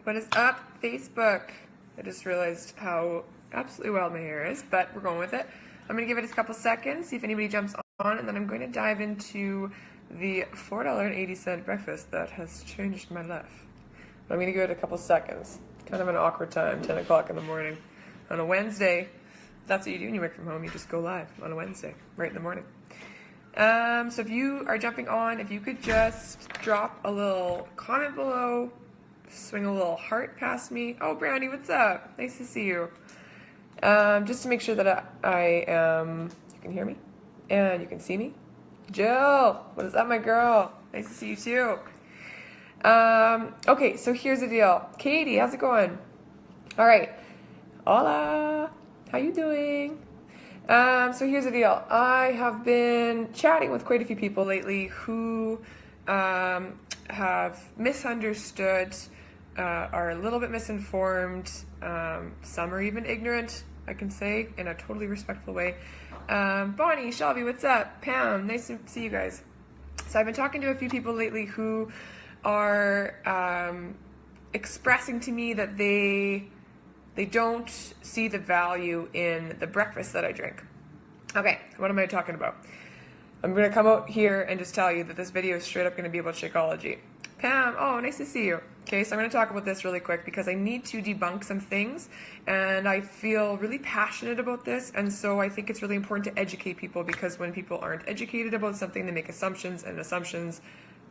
What is up, Facebook? I just realized how absolutely wild my hair is, but we're going with it. I'm going to give it a couple seconds, see if anybody jumps on, and then I'm going to dive into the $4.80 breakfast that has changed my life. I'm going to give it a couple seconds. Kind of an awkward time, 10 o'clock in the morning. On a Wednesday, that's what you do when you work from home. You just go live on a Wednesday, right in the morning. So if you are jumping on, if you could just drop a little comment below, swing a little heart past me. Oh, Brownie, what's up? Nice to see you. Just to make sure that I am, you can hear me and you can see me. Jill, what is up, my girl? Nice to see you too. Okay, so here's the deal. Katie, how's it going? All right. Hola. How you doing? So here's the deal. I have been chatting with quite a few people lately who have misunderstood, are a little bit misinformed. Some are even ignorant, I can say, in a totally respectful way. Bonnie, Shelby, what's up? Pam, nice to see you guys. So I've been talking to a few people lately who are expressing to me that they don't see the value in the breakfast that I drink. Okay, what am I talking about? I'm going to come out here and just tell you that this video is straight up going to be about Shakeology. Pam, oh, nice to see you. Okay, so I'm going to talk about this really quick because I need to debunk some things, and I feel really passionate about this, and so I think it's really important to educate people, because when people aren't educated about something, they make assumptions, and assumptions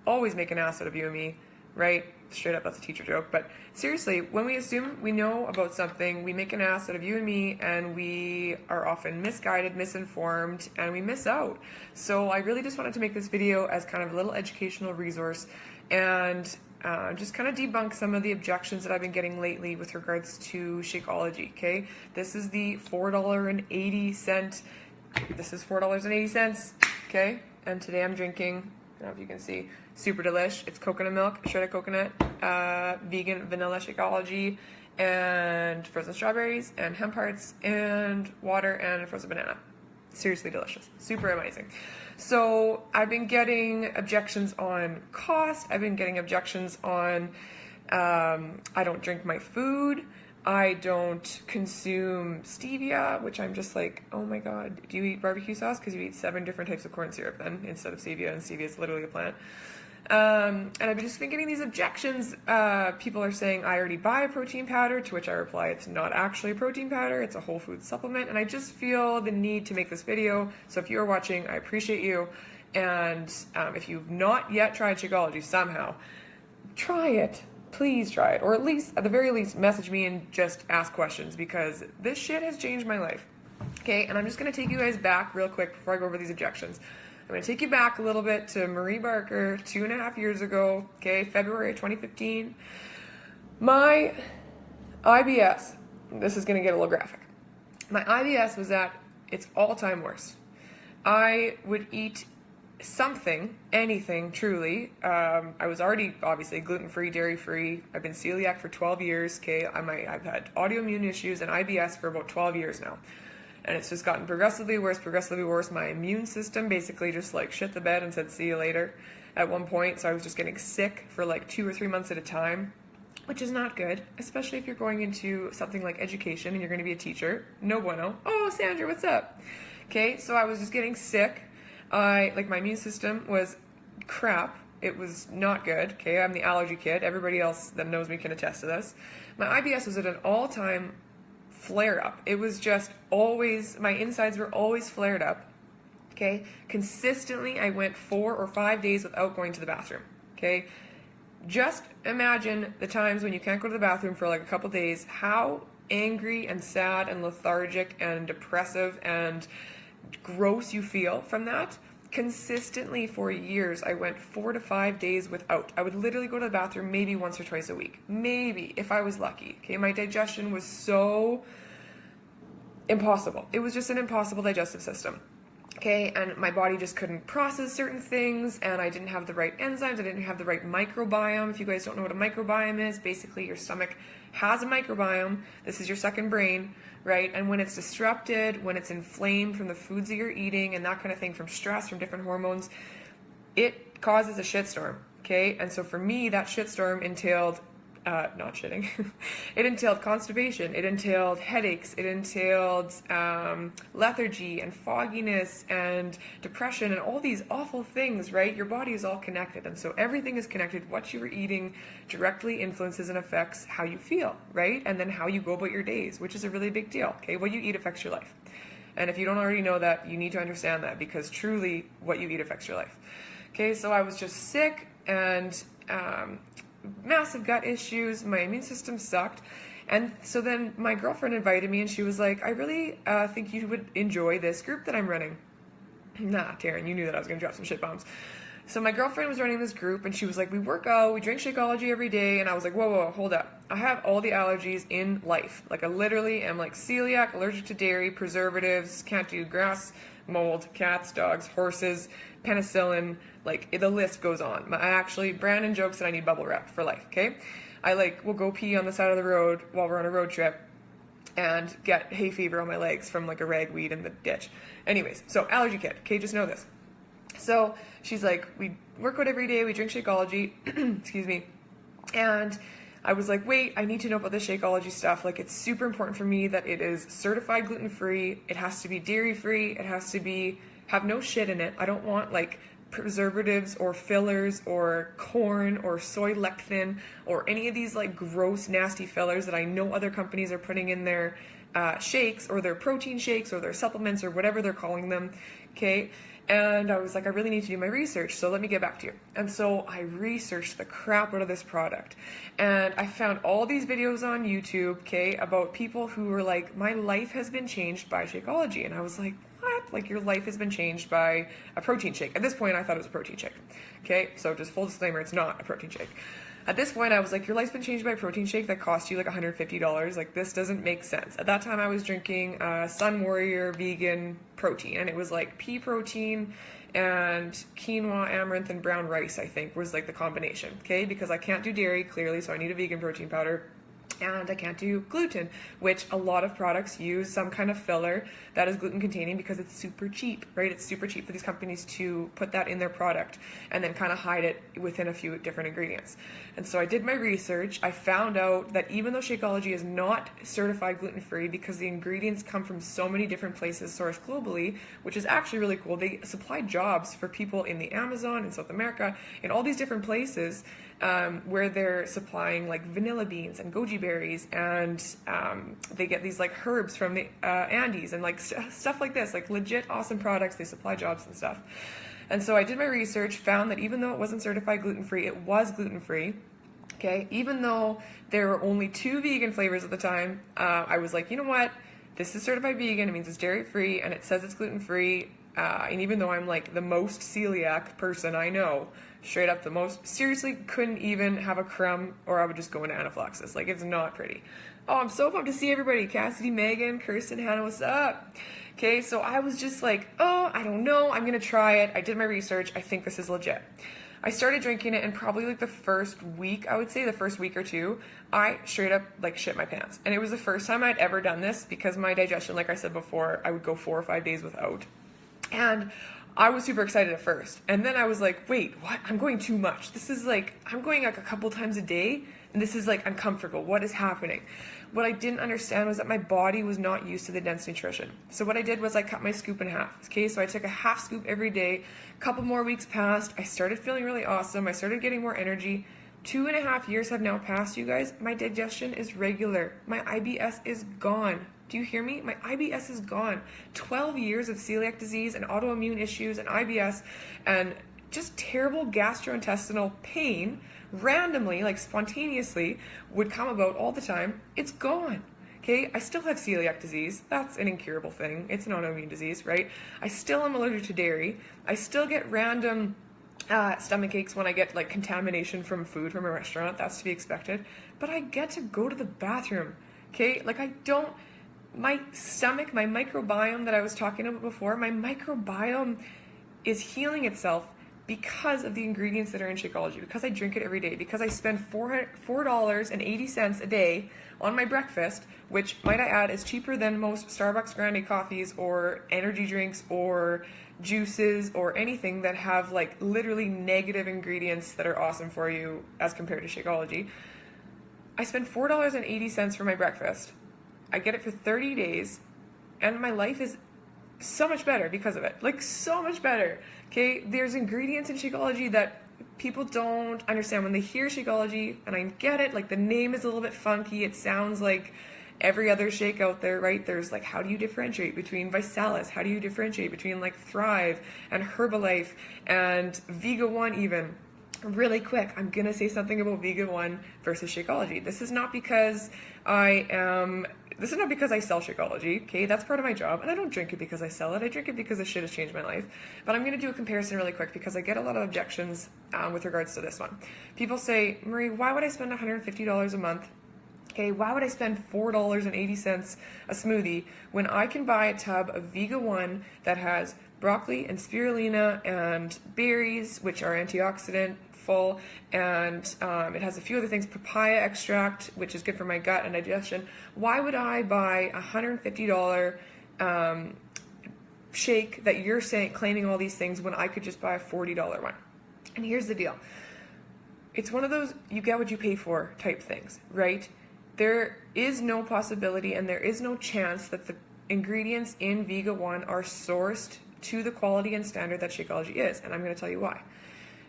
always make an ass out of you and me, right? Straight up, that's a teacher joke. But seriously, when we assume we know about something, we make an ass out of you and me, and we are often misguided, misinformed, and we miss out. So I really just wanted to make this video as kind of a little educational resource and just kind of debunk some of the objections that I've been getting lately with regards to Shakeology, okay? This is the $4.80. This is $4.80, okay? And today I'm drinking, I don't know if you can see, super delish. It's coconut milk, shredded coconut, vegan vanilla Shakeology, and frozen strawberries, and hemp hearts, and water, and a frozen banana. Seriously delicious. Super amazing. So I've been getting objections on cost. I've been getting objections on I don't drink my food. I don't consume stevia, which I'm just like, oh my god, do you eat barbecue sauce? Because you eat 7 different types of corn syrup then instead of stevia, and stevia is literally a plant. And I've just been getting these objections. People are saying I already buy a protein powder, to which I reply it's not actually a protein powder, it's a whole food supplement, and I just feel the need to make this video. So if you're watching, I appreciate you, and if you've not yet tried Shakeology somehow, try it. Please try it, or at least, at the very least, message me and just ask questions, because this shit has changed my life. Okay, and I'm just going to take you guys back real quick before I go over these objections. I'm going to take you back a little bit to Marie Barker 2.5 years ago, okay, February 2015. My IBS, this is going to get a little graphic. My IBS was at its all-time worst. I would eat something, anything, truly. I was already, obviously, gluten-free, dairy-free. I've been celiac for 12 years, okay. I've had autoimmune issues and IBS for about 12 years now. And it's just gotten progressively worse. My immune system basically just like shit the bed and said, see you later at one point. So I was just getting sick for like 2 or 3 months at a time, which is not good, especially if you're going into something like education and you're going to be a teacher. No bueno. Oh, Sandra, what's up? Okay, so I was just getting sick. My immune system was crap. It was not good. Okay, I'm the allergy kid. Everybody else that knows me can attest to this. My IBS was at an all-time flare up. It was just always, my insides were always flared up. Okay, consistently I went 4 or 5 days without going to the bathroom. Okay, just imagine the times when you can't go to the bathroom for like a couple days, how angry and sad and lethargic and depressive and gross you feel from that. Consistently for years, I went 4 to 5 days without. I would literally go to the bathroom maybe once or twice a week. Maybe, if I was lucky. Okay, my digestion was so impossible. It was just an impossible digestive system. Okay, and my body just couldn't process certain things, and I didn't have the right enzymes, I didn't have the right microbiome. If you guys don't know what a microbiome is, basically your stomach has a microbiome. This is your second brain, right? And when it's disrupted, when it's inflamed from the foods that you're eating and that kind of thing, from stress, from different hormones, it causes a shitstorm, okay? And so for me, that shitstorm entailed not shitting. It entailed constipation. It entailed headaches. It entailed lethargy and fogginess and depression and all these awful things, right? Your body is all connected. And so everything is connected. What you are eating directly influences and affects how you feel, right? And then how you go about your days, which is a really big deal, okay? What you eat affects your life. And if you don't already know that, you need to understand that, because truly what you eat affects your life. Okay, so I was just sick and massive gut issues. My immune system sucked. And so then my girlfriend invited me and she was like, I really think you would enjoy this group that I'm running. Nah, Taryn, you knew that I was going to drop some shit bombs. So my girlfriend was running this group and she was like, we work out, we drink Shakeology every day. And I was like, whoa, hold up. I have all the allergies in life. Like I literally am like celiac, allergic to dairy, preservatives, can't do grass, mold, cats, dogs, horses, penicillin, like the list goes on. Brandon jokes that I need bubble wrap for life, okay? I will go pee on the side of the road while we're on a road trip and get hay fever on my legs from like a ragweed in the ditch. Anyways, so allergy kid, okay, just know this. So she's like, we work out every day, we drink Shakeology, excuse me, and I was like, wait, I need to know about this Shakeology stuff. Like, it's super important for me that it is certified gluten-free, it has to be dairy-free, it has to have no shit in it. I don't want like preservatives or fillers or corn or soy lecithin or any of these like gross, nasty fillers that I know other companies are putting in their shakes or their protein shakes or their supplements or whatever they're calling them, okay? And I was like, I really need to do my research, so let me get back to you. And so I researched the crap out of this product. And I found all these videos on YouTube, okay, about people who were like, my life has been changed by Shakeology. And I was like, what? Like, your life has been changed by a protein shake. At this point, I thought it was a protein shake. Okay, so just full disclaimer, it's not a protein shake. At this point, I was like, your life's been changed by a protein shake that cost you like $150. Like, this doesn't make sense. At that time, I was drinking Sun Warrior vegan protein, and it was like pea protein and quinoa, amaranth, and brown rice, I think, was like the combination, okay? Because I can't do dairy, clearly, so I need a vegan protein powder. And I can't do gluten, which a lot of products use some kind of filler that is gluten containing because it's super cheap, right? It's super cheap for these companies to put that in their product and then kind of hide it within a few different ingredients. And so I did my research. I found out that even though Shakeology is not certified gluten-free because the ingredients come from so many different places sourced globally, which is actually really cool. They supply jobs for people in the Amazon, in South America, in all these different places where they're supplying like vanilla beans and goji berries, and they get these like herbs from the Andes and like stuff like this, like legit awesome products. They supply jobs and stuff. And so I did my research, found that even though it wasn't certified gluten-free, it was gluten-free. Okay, even though there were only 2 vegan flavors at the time, I was like, you know what? This is certified vegan. It means it's dairy-free, and it says it's gluten-free. And even though I'm like the most celiac person I know, straight up the most, seriously couldn't even have a crumb or I would just go into anaphylaxis. Like, it's not pretty. Oh, I'm so pumped to see everybody. Cassidy, Megan, Kirsten, Hannah, what's up? Okay, so I was just like, oh, I don't know. I'm going to try it. I did my research. I think this is legit. I started drinking it, and probably like the first week, I would say the first week or two, I straight up like shit my pants. And it was the first time I'd ever done this because my digestion, like I said before, I would go 4 or 5 days without. And I was super excited at first. And then I was like, wait, what? I'm going too much. This is like, I'm going like a couple times a day, and this is like uncomfortable. What is happening? What I didn't understand was that my body was not used to the dense nutrition. So what I did was I cut my scoop in half. Okay, so I took a half scoop every day. A couple more weeks passed. I started feeling really awesome. I started getting more energy. 2.5 years have now passed, you guys. My digestion is regular. My IBS is gone. Do you hear me? My IBS is gone. 12 years of celiac disease and autoimmune issues and IBS and just terrible gastrointestinal pain randomly, like spontaneously, would come about all the time. It's gone. Okay, I still have celiac disease. That's an incurable thing. It's an autoimmune disease, right? I still am allergic to dairy. I still get random stomach aches when I get like contamination from food from a restaurant. That's to be expected. But I get to go to the bathroom. Okay, like my stomach, my microbiome that I was talking about before, my microbiome is healing itself because of the ingredients that are in Shakeology, because I drink it every day, because I spend $4.80 a day on my breakfast, which, might I add, is cheaper than most Starbucks grande coffees or energy drinks or juices or anything that have like literally negative ingredients that are awesome for you as compared to Shakeology. I spend $4.80 for my breakfast. I get it for 30 days, and my life is so much better because of it. Like, so much better. Okay, there's ingredients in Shakeology that people don't understand when they hear Shakeology, and I get it, like the name is a little bit funky. It sounds like every other shake out there, right? There's like, how do you differentiate between Visalis? How do you differentiate between like Thrive and Herbalife and Vega One even? Really quick, I'm gonna say something about Vega One versus Shakeology. This is not because I sell Shakeology, okay? That's part of my job, and I don't drink it because I sell it. I drink it because this shit has changed my life. But I'm gonna do a comparison really quick because I get a lot of objections with regards to this one. People say, Marie, why would I spend $150 a month? Okay, why would I spend $4.80 a smoothie when I can buy a tub of Vega One that has broccoli and spirulina and berries, which are antioxidant full, and it has a few other things, papaya extract, which is good for my gut and digestion. Why would I buy a $150 shake that you're claiming all these things when I could just buy a $40 one? And here's the deal. It's one of those you get what you pay for type things, right? There is no possibility and there is no chance that the ingredients in Vega One are sourced to the quality and standard that Shakeology is, and I'm going to tell you why.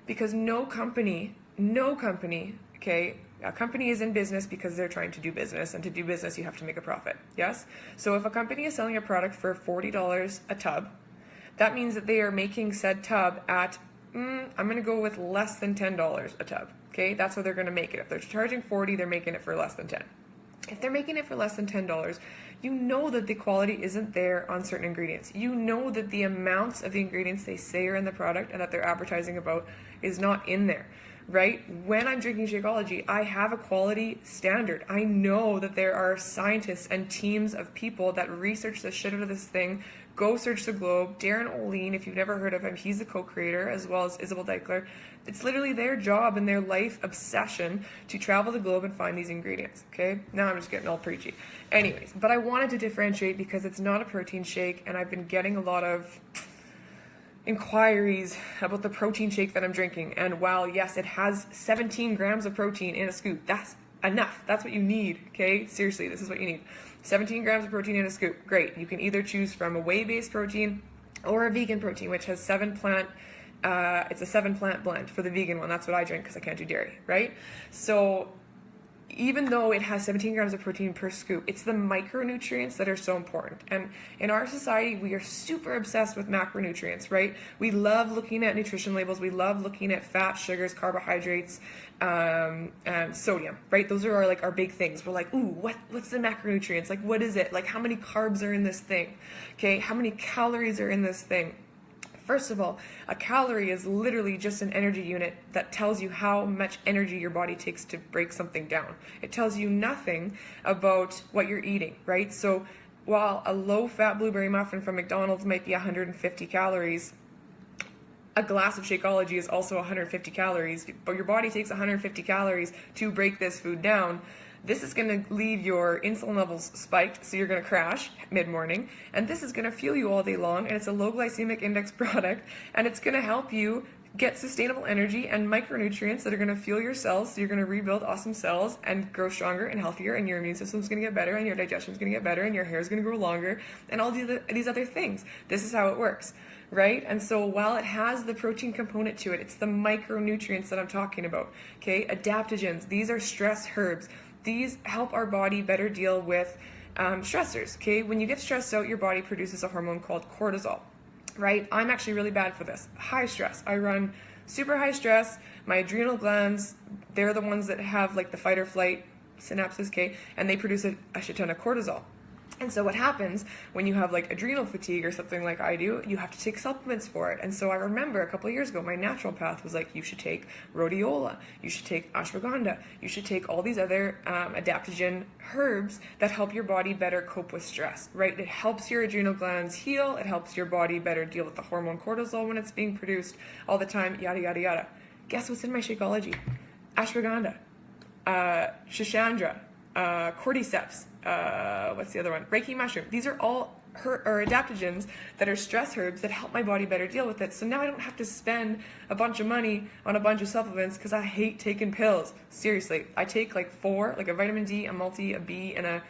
Because no company, okay, a company is in business because they're trying to do business, and to do business you have to make a profit, yes? So if a company is selling a product for $40 a tub, that means that they are making said tub at, I'm going to go with less than $10 a tub, okay? That's how they're going to make it. If they're charging $40, they're making it for less than $10. If they're making it for less than $10, you know that the quality isn't there on certain ingredients. You know that the amounts of the ingredients they say are in the product and that they're advertising about is not in there, right? When I'm drinking Shakeology, I have a quality standard. I know that there are scientists and teams of people that research the shit out of this thing. Go search the globe. Darren O'Lean, if you've never heard of him, he's the co-creator, as well as Isabel Deichler. It's literally their job and their life obsession to travel the globe and find these ingredients, okay? Now I'm just getting all preachy. Anyways, but I wanted to differentiate because it's not a protein shake, and I've been getting a lot of inquiries about the protein shake that I'm drinking. And while, yes, it has 17 grams of protein in a scoop, that's enough. That's what you need, okay? Seriously, this is what you need. 17 grams of protein in a scoop. Great. You can either choose from a whey-based protein or a vegan protein, which has 7 plant, it's a 7 plant blend for the vegan one. That's what I drink because I can't do dairy, right? So even though it has 17 grams of protein per scoop, it's the micronutrients that are so important. And in our society, we are super obsessed with macronutrients, right? We love looking at nutrition labels. We love looking at fat, sugars, carbohydrates, and sodium, right? Those are our big things. We're like, ooh, what's the macronutrients? Like, what is it? Like, how many carbs are in this thing? Okay, how many calories are in this thing? First of all, a calorie is literally just an energy unit that tells you how much energy your body takes to break something down. It tells you nothing about what you're eating, right? So while a low-fat blueberry muffin from McDonald's might be 150 calories, a glass of Shakeology is also 150 calories, but your body takes 150 calories to break this food down. This is going to leave your insulin levels spiked, so you're going to crash mid-morning, and this is going to fuel you all day long, and it's a low glycemic index product, and it's going to help you get sustainable energy and micronutrients that are going to fuel your cells, so you're going to rebuild awesome cells and grow stronger and healthier, and your immune system's going to get better, and your digestion's going to get better, and your hair's going to grow longer, and all these other things. This is how it works, right? And so while it has the protein component to it, it's the micronutrients that I'm talking about, okay? Adaptogens, these are stress herbs. These help our body better deal with stressors, okay? When you get stressed out, your body produces a hormone called cortisol, right? I'm actually really bad for this. High stress. I run super high stress. My adrenal glands, they're the ones that have like the fight or flight synapses, okay? And they produce a shit ton of cortisol. And so what happens when you have like adrenal fatigue or something like I do, you have to take supplements for it. And so I remember a couple of years ago, my naturopath was like, you should take rhodiola, you should take ashwagandha, you should take all these other adaptogen herbs that help your body better cope with stress, right? It helps your adrenal glands heal, it helps your body better deal with the hormone cortisol when it's being produced all the time, yada, yada, yada. Guess what's in my Shakeology? Ashwagandha, Shishandra, cordyceps, what's the other one? Reiki mushroom. These are all or adaptogens that are stress herbs that help my body better deal with it. So now I don't have to spend a bunch of money on a bunch of supplements because I hate taking pills. Seriously, I take like 4, like a vitamin D, a multi, a B, and a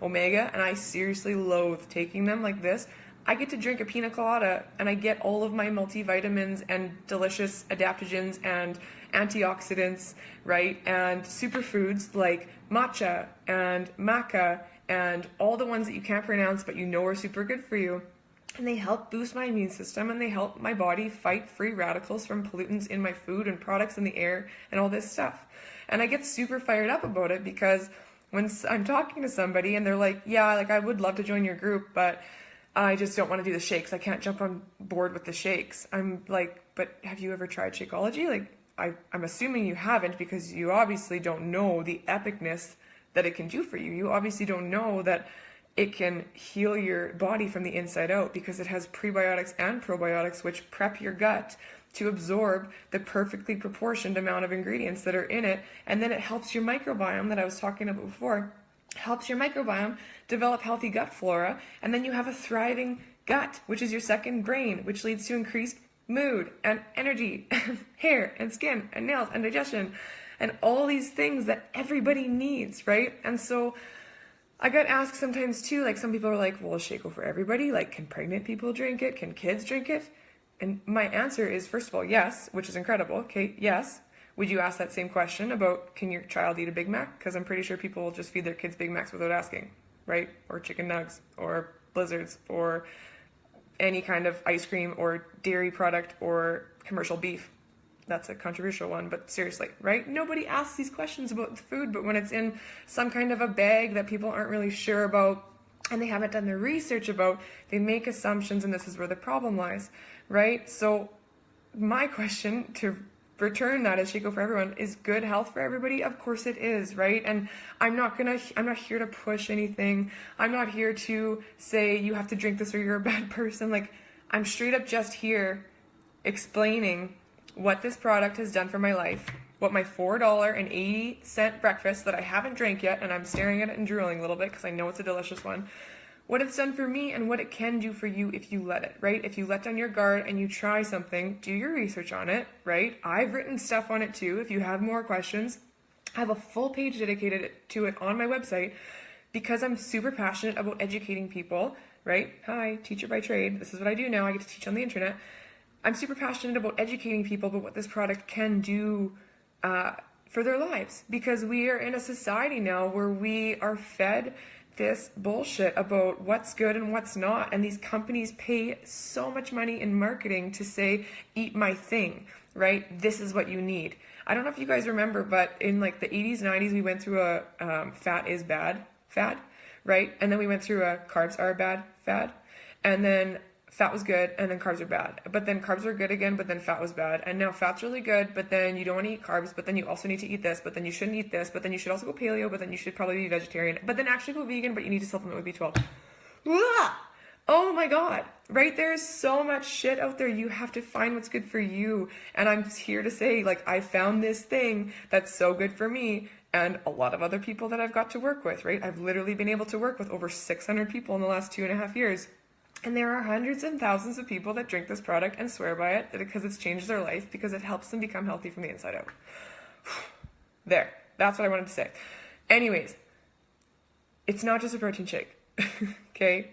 omega, and I seriously loathe taking them like this. I get to drink a pina colada and I get all of my multivitamins and delicious adaptogens and antioxidants, right? And superfoods like matcha and maca and all the ones that you can't pronounce but you know are super good for you. And they help boost my immune system and they help my body fight free radicals from pollutants in my food and products in the air and all this stuff. And I get super fired up about it because when I'm talking to somebody and they're like, yeah, like I would love to join your group, but I just don't want to do the shakes. I can't jump on board with the shakes. I'm like, but have you ever tried Shakeology? Like, I'm assuming you haven't because you obviously don't know the epicness that it can do for you. You obviously don't know that it can heal your body from the inside out because it has prebiotics and probiotics which prep your gut to absorb the perfectly proportioned amount of ingredients that are in it. And then it helps your microbiome that I was talking about before, helps your microbiome develop healthy gut flora. And then you have a thriving gut, which is your second brain, which leads to increased mood and energy, and hair and skin and nails and digestion and all these things that everybody needs, right? And so I got asked sometimes too, like some people are like, well, is Shako for everybody? Like, can pregnant people drink it? Can kids drink it? And my answer is, first of all, yes, which is incredible. Okay, yes. Would you ask that same question about, can your child eat a Big Mac? Because I'm pretty sure people will just feed their kids Big Macs without asking, right? Or chicken nugs or blizzards or any kind of ice cream or dairy product or commercial beef. That's a controversial one, but seriously, right? Nobody asks these questions about the food, but when it's in some kind of a bag that people aren't really sure about and they haven't done the research about, they make assumptions, and this is where the problem lies, right? So my question to return that as Shako for everyone, is good health for everybody? Of course it is, right? And I'm not here to push anything. I'm not here to say you have to drink this or you're a bad person. Like, I'm straight up just here explaining what this product has done for my life, what my $4.80 breakfast that I haven't drank yet, and I'm staring at it and drooling a little bit because I know it's a delicious one, what it's done for me and what it can do for you if you let it, right? If you let down your guard and you try something, do your research on it, right? I've written stuff on it too. If you have more questions, I have a full page dedicated to it on my website because I'm super passionate about educating people, right? Hi, teacher by trade. This is what I do now. I get to teach on the internet. I'm super passionate about educating people about what this product can do for their lives because we are in a society now where we are fed this bullshit about what's good and what's not, and these companies pay so much money in marketing to say, eat my thing, right? This is what you need. I don't know if you guys remember, but in like the 80s, 90s, we went through a fat is bad fad, right? And then we went through a carbs are bad fad, and then fat was good, and then carbs are bad. But then carbs were good again, but then fat was bad. And now fat's really good, but then you don't want to eat carbs, but then you also need to eat this, but then you shouldn't eat this, but then you should also go paleo, but then you should probably be vegetarian, but then actually go vegan, but you need to supplement with B12. Oh my God, right? There's so much shit out there. You have to find what's good for you. And I'm here to say, like, I found this thing that's so good for me and a lot of other people that I've got to work with, right? I've literally been able to work with over 600 people in the last 2.5 years. And there are hundreds and thousands of people that drink this product and swear by it because it's changed their life, because it helps them become healthy from the inside out. There, that's what I wanted to say. Anyways, it's not just a protein shake, okay?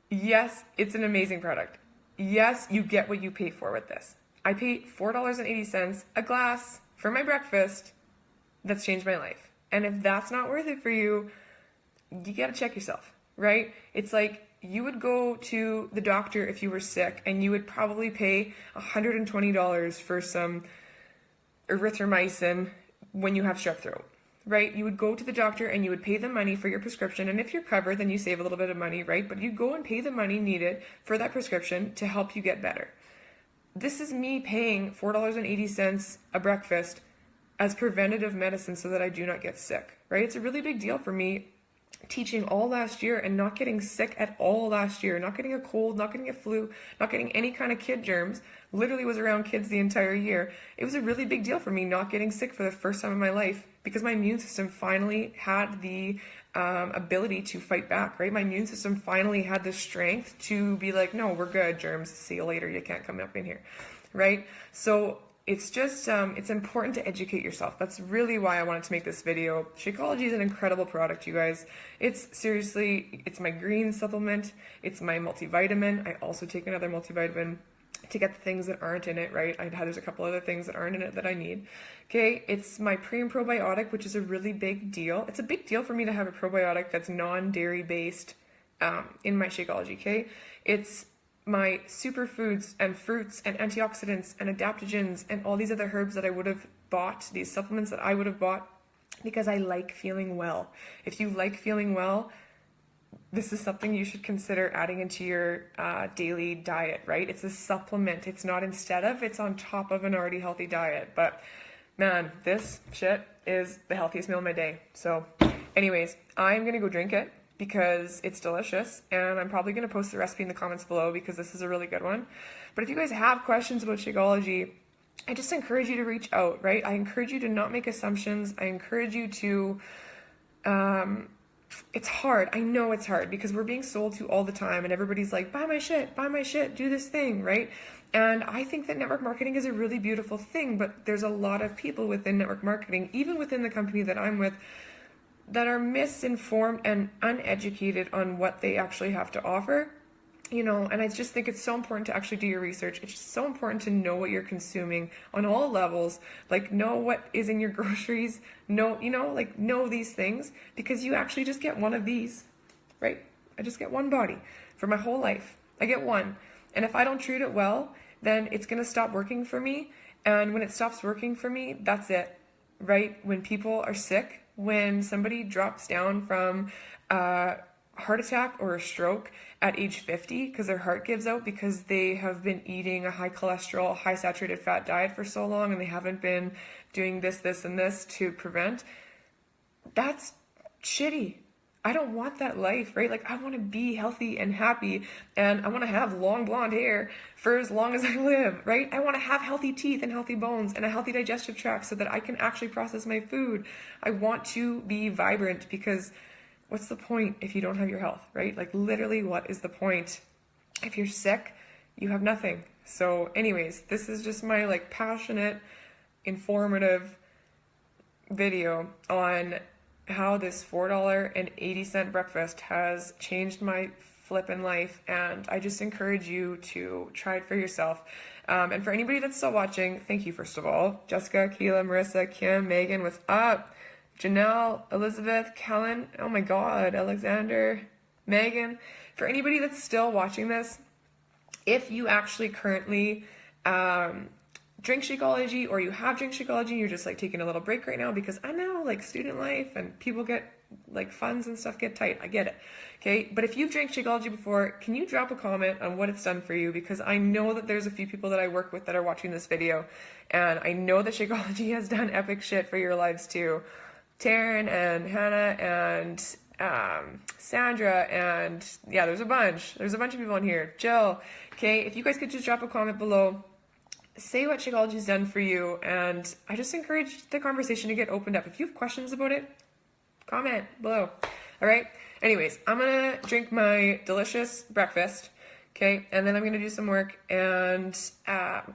Yes, it's an amazing product. Yes, you get what you pay for with this. I paid $4.80 a glass for my breakfast. That's changed my life. And if that's not worth it for you, you gotta check yourself, right? It's like, you would go to the doctor if you were sick and you would probably pay $120 for some erythromycin when you have strep throat, right? You would go to the doctor and you would pay the money for your prescription, and if you're covered, then you save a little bit of money, right? But you go and pay the money needed for that prescription to help you get better. This is me paying $4.80 a breakfast as preventative medicine so that I do not get sick, right? It's a really big deal for me teaching all last year and not getting sick at all last year, not getting a cold, not getting a flu, not getting any kind of kid germs, literally was around kids the entire year. It was a really big deal for me not getting sick for the first time in my life because my immune system finally had the ability to fight back, right? My immune system finally had the strength to be like, no, we're good, germs, see you later, you can't come up in here, right? So it's just, it's important to educate yourself. That's really why I wanted to make this video. Shakeology is an incredible product, you guys. It's seriously, it's my green supplement. It's my multivitamin. I also take another multivitamin to get the things that aren't in it, right? There's a couple other things that aren't in it that I need. Okay, it's my pre and probiotic, which is a really big deal. It's a big deal for me to have a probiotic that's non-dairy based in my Shakeology, okay? It's my superfoods and fruits and antioxidants and adaptogens and all these other herbs that I would have bought, these supplements that I would have bought because I like feeling well. If you like feeling well, this is something you should consider adding into your daily diet, right? It's a supplement. It's not instead of, it's on top of an already healthy diet. But man, this shit is the healthiest meal of my day. So anyways, I'm going to go drink it because it's delicious, and I'm probably going to post the recipe in the comments below because this is a really good one. But if you guys have questions about Shakeology, I just encourage you to reach out, right? I encourage you to not make assumptions. I encourage you to, it's hard. I know it's hard because we're being sold to all the time and everybody's like, buy my shit, do this thing, right? And I think that network marketing is a really beautiful thing, but there's a lot of people within network marketing, even within the company that I'm with, that are misinformed and uneducated on what they actually have to offer, you know, and I just think it's so important to actually do your research. It's just so important to know what you're consuming on all levels, like know what is in your groceries, know, you know, like know these things, because you actually just get one of these, right? I just get one body for my whole life. I get one. And if I don't treat it well, then it's going to stop working for me. And when it stops working for me, that's it, right? When people are sick, when somebody drops down from a heart attack or a stroke at age 50 because their heart gives out because they have been eating a high cholesterol, high saturated fat diet for so long and they haven't been doing this, and this to prevent, that's shitty. I don't want that life, right? Like I want to be healthy and happy, and I want to have long blonde hair for as long as I live, right? I want to have healthy teeth and healthy bones and a healthy digestive tract so that I can actually process my food. I want to be vibrant because what's the point if you don't have your health, right? Like literally, what is the point? If you're sick, you have nothing. So anyways, this is just my like passionate, informative video on how this $4.80 breakfast has changed my flippin' life, and I just encourage you to try it for yourself. And for anybody that's still watching, thank you first of all. Jessica, Keela, Marissa, Kim, Megan, what's up? Janelle, Elizabeth, Kellen, oh my god, Alexander, Megan. For anybody that's still watching this, if you actually currently drink Shakeology, or you have drink Shakeology and you're just like taking a little break right now because I know like student life and people get like funds and stuff get tight. I get it. Okay. But if you've drank Shakeology before, can you drop a comment on what it's done for you? Because I know that there's a few people that I work with that are watching this video, and I know that Shakeology has done epic shit for your lives too. Taryn and Hannah and Sandra, and yeah, there's a bunch of people in here. Jill. Okay. If you guys could just drop a comment below, say what Shakeology's done for you, and I just encourage the conversation to get opened up. If you have questions about it, comment below. All right. Anyways, I'm going to drink my delicious breakfast, okay, and then I'm going to do some work and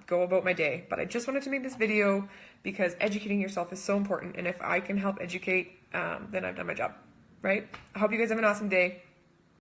go about my day. But I just wanted to make this video because educating yourself is so important, and if I can help educate, then I've done my job, right? I hope you guys have an awesome day.